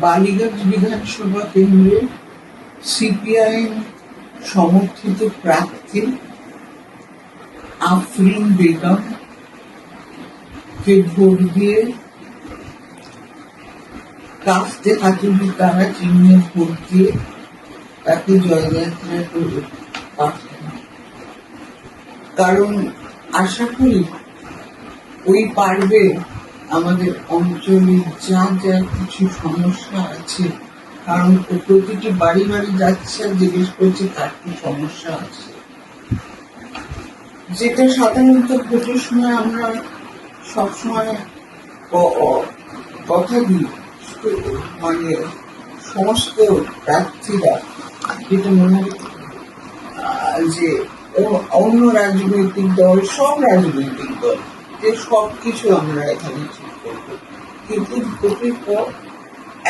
বালিগঞ্জ বিধানসভা কেন্দ্রে সিপিআইএম সমর্থিত প্রার্থী আফরিন বেগম কে ভোট দিয়ে কাস্তে হাতুড়ি তারা চিহ্নে ভোট দিয়ে তাকে জয়যাত্রা করে পাঠান। কারণ আশা করি ওই পারবে আমাদের অঞ্চলে যা যা কিছু সমস্যা আছে, কারণ প্রতিটি বাড়ি বাড়ি যাচ্ছে আর জিজ্ঞেস করছে তার কি সমস্যা আছে, যেটা সাধারণত ভোটের সময় আমরা সবসময় কথা দিই, মানে সমস্ত প্রার্থীরা যেটা মনে হয় যে অন্য রাজনৈতিক দল, সব রাজনৈতিক দল যে সবকিছু আমরা এখানে ঠিক করব, কিন্তু ভোটের পর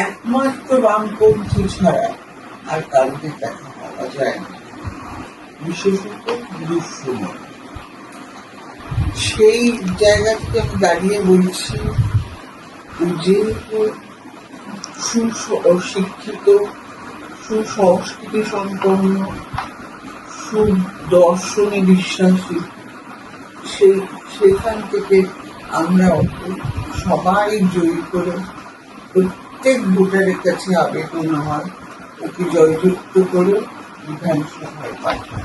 একমাত্র বামপন্থী ছাড়া আর কাউকে দেখা পাওয়া যায় না, বিশেষত দুঃসময়। সেই জায়গা থেকে আমি দাঁড়িয়ে বলছি, যেহেতু সুশিক্ষিত, সুসংস্কৃতি সম্পন্ন, সুদর্শনে বিশ্বাসী, সেখান থেকে আমরা সবাই জয়ী করে প্রত্যেক ভোটারের কাছে আবেদন আমার ওকে জয়যুক্ত করে বিধানসভায় পাঠান।